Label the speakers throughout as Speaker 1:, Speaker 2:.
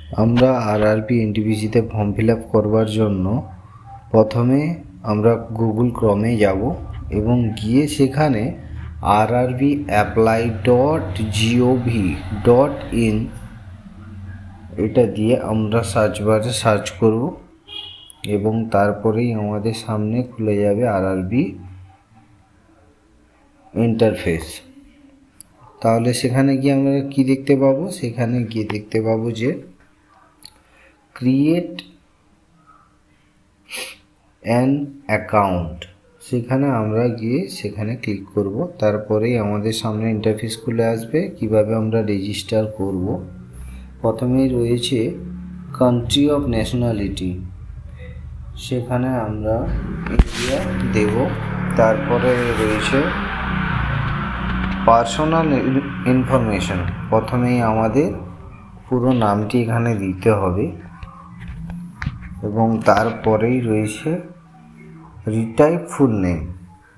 Speaker 1: আমরা RRB এনটিপিসিতে form fill up করবার জন্য প্রথমে আমরা গুগল ক্রমে যাব এবং গিয়ে সেখানে rrbapply.gov.in এটা দিয়ে আমরা সার্চ বারে সার্চ করব এবং তারপরেই আমাদের সামনে খুলে যাবে আরআরবি ইন্টারফেস। তাহলে সেখানে গিয়ে আমরা কি দেখতে পাবো? সেখানে গিয়ে দেখতে পাবো যে ক্রিয়েট অ্যান অ্যাকাউন্ট, সেখানে আমরা গিয়ে সেখানে ক্লিক করব। তারপরেই আমাদের সামনে ইন্টারফেস খুলে আসবে কিভাবে আমরা রেজিস্টার করব। প্রথমেই রয়েছে কান্ট্রি অফ ন্যাশনালিটি, সেখানে আমরা ইন্ডিয়া দেব। তারপরে রয়েছে পার্সোনাল ইনফরমেশন, প্রথমেই আমাদের পুরো নামটি এখানে দিতে হবে এবং তারপরেই রয়েছে রিটাইপ ফুল নেম,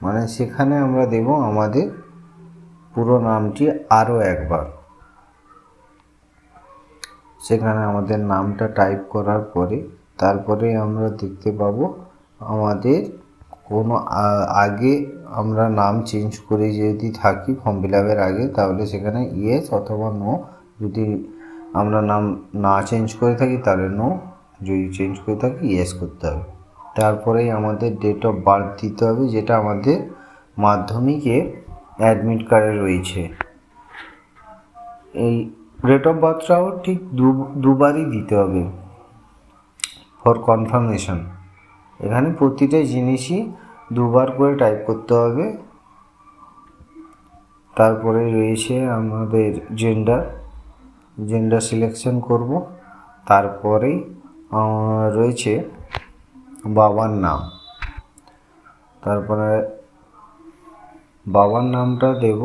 Speaker 1: মানে সেখানে আমরা দেব আমাদের পুরো নামটি আরও একবার। সেখানে আমাদের নামটা টাইপ করার পরে তারপরে আমরা দেখতে পাবো আমাদের কোনো আগে আমরা নাম চেঞ্জ করে যদি থাকি ফর্ম ফিল আপের আগে, তাহলে সেখানে ইয়েস অথবা নো। যদি আমরা নাম না চেঞ্জ করে থাকি তাহলে নো, যদি চেঞ্জ করে থাকি ইয়েস করতে হবে। তারপরেই আমাদের ডেট অফ বার্থ দিতে হবে, যেটা আমাদের মাধ্যমিকে অ্যাডমিট কার্ডে রয়েছে। এই ডেট অফ বার্থটাও ঠিক দুবারই দিতে হবে ফর কনফার্মেশন। এখানে প্রতিটা জিনিসই দুবার করে টাইপ করতে হবে। তারপরে রয়েছে আমাদের জেন্ডার সিলেকশন করব। তারপরেই রয়েছে বাবার নাম, তারপরে বাবার নামটা দেব।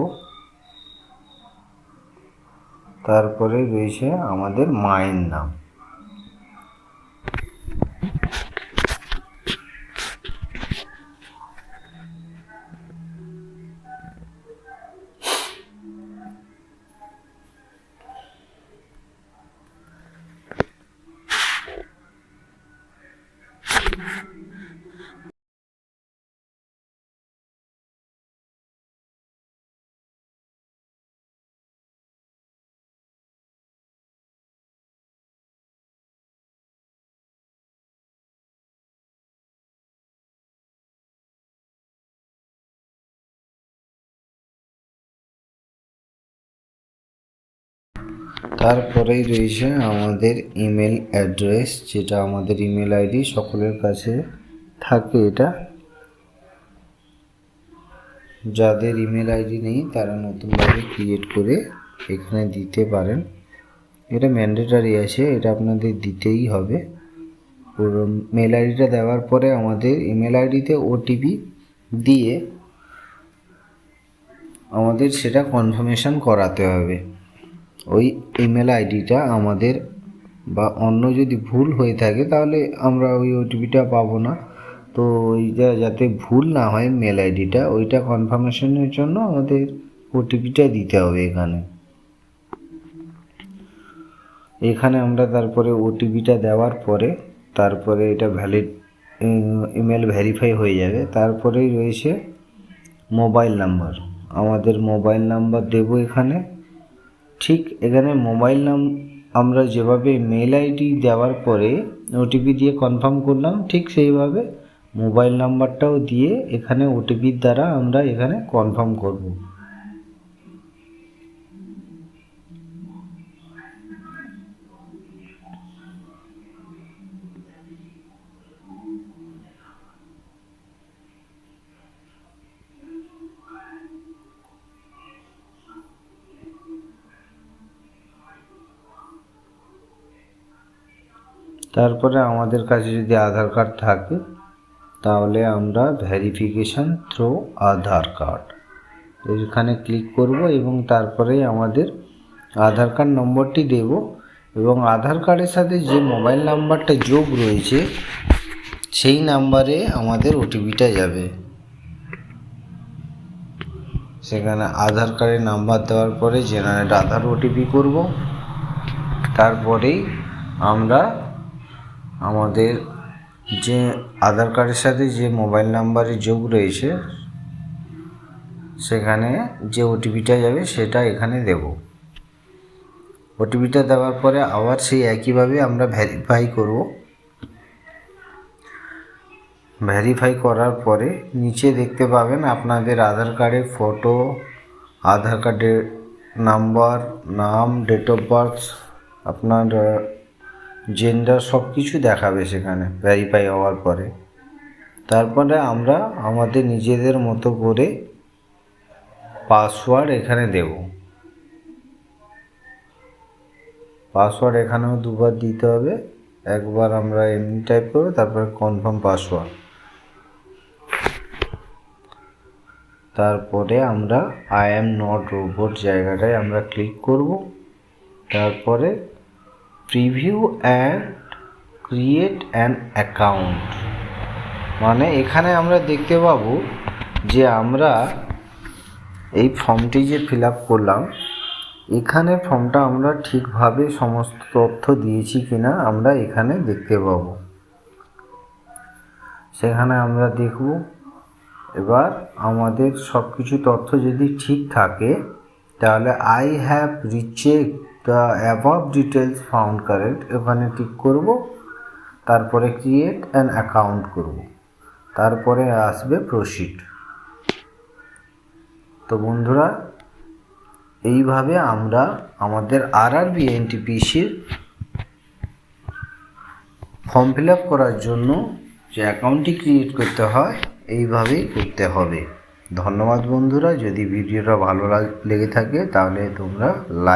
Speaker 1: তারপরে রয়েছে আমাদের মায়ের নাম। তারপরেই রয়েছে আমাদের ইমেল অ্যাড্রেস, যেটা আমাদের ইমেল আইডি সকলের কাছে থাকে। এটা যাদের ইমেল আইডি নেই তারা নতুনভাবে ক্রিয়েট করে এখানে দিতে পারেন। এটা ম্যান্ডেটারি আছে, এটা আপনাদের দিতেই হবে। পুরো মেল আইডিটা দেওয়ার পরে আমাদের ইমেল আইডিতে ওটিপি দিয়ে আমাদের সেটা কনফার্মেশন করাতে হবে। ওই ইমেল আইডিটা আমাদের বা অন্য যদি ভুল হয়ে থাকে তাহলে আমরা ওই ওটিপিটা পাবো না। তো ওইটা যাতে ভুল না হয় মেল আইডিটা, ওইটা কনফার্মেশনের জন্য আমাদের ওটিপিটা দিতে হবে এখানে আমরা তারপরে ওটিপিটা দেওয়ার পরে তারপরে এটা ভ্যালিড ইমেল ভেরিফাই হয়ে যাবে। তারপরেই রয়েছে মোবাইল নাম্বার, আমাদের মোবাইল নাম্বার দেব এখানে। ঠিক এখানে মোবাইল আমরা যেভাবে মেল আইডি দেওয়ার পরে ওটিপি দিয়ে কনফার্ম করলাম, ঠিক সেইভাবে মোবাইল নাম্বারটাও দিয়ে এখানে ওটিপির দ্বারা আমরা এখানে কনফার্ম করব। তারপরে আমাদের কাছে যদি আধার কার্ড থাকে তাহলে আমরা ভেরিফিকেশান থ্রু আধার কার্ড এখানে ক্লিক করব এবং তারপরে আমাদের আধার কার্ড নম্বরটি দেব এবং আধার কার্ডের সাথে যে মোবাইল নাম্বারটা যোগ রয়েছে সেই নাম্বারে আমাদের ওটিপিটা যাবে। সেখানে আধার কার্ডের নাম্বার দেওয়ার পরে জেনারেট আধার ওটিপি করব। তারপরেই আমরা আমাদের যে আধার কার্ডের সাথে যে মোবাইল নাম্বারের যোগ রয়েছে সেখানে যে ওটিপিটা যাবে সেটা এখানে দেব। ওটিপিটা দেওয়ার পরে আবার সেই একইভাবে আমরা ভেরিফাই করব। ভেরিফাই করার পরে নিচে দেখতে পাবেন আপনাদের আধার কার্ডের ফটো, আধার কার্ডের নাম্বার, নাম, ডেট অফ বার্থ, আপনার জেন্ডার সব কিছু দেখাবে সেখানে ভেরিফাই হওয়ার পরে। তারপরে আমরা আমাদের নিজেদের মতো করে পাসওয়ার্ড এখানে দেব। পাসওয়ার্ড এখানেও দুবার দিতে হবে। একবার আমরা এমনি টাইপ করব, তারপরে কনফার্ম পাসওয়ার্ড। তারপরে আমরা আই অ্যাম নট রোবট জায়গাটায় আমরা ক্লিক করব। তারপরে preview and create an account, মানে এখানে আমরা দেখতে পাবো যে আমরা এই ফর্মটি যে ফিল আপ করলাম, এখানে ফর্মটা আমরা ঠিকভাবে সমস্ত তথ্য দিয়েছি কিনা আমরা এখানে দেখতে পাবো। সেখানে আমরা দেখব। এবার আমাদের সব কিছু তথ্য যদি ঠিক থাকে তাহলে I have recheck the above details found correct এখানে টিক করব। তারপরে ক্রিয়েট অ্যান অ্যাকাউন্ট করব। তারপরে আসবে প্রসিড। তো বন্ধুরা, এইভাবে আমরা আমাদের আরআরবি এনটিপিসির ফর্ম ফিল আপ করার জন্য যে অ্যাকাউন্টটি ক্রিয়েট করতে হয় এইভাবেই করতে হবে। ধন্যবাদ বন্ধুরা। যদি ভিডিওটা ভালো লেগে থাকে তাহলে তোমরা লাইক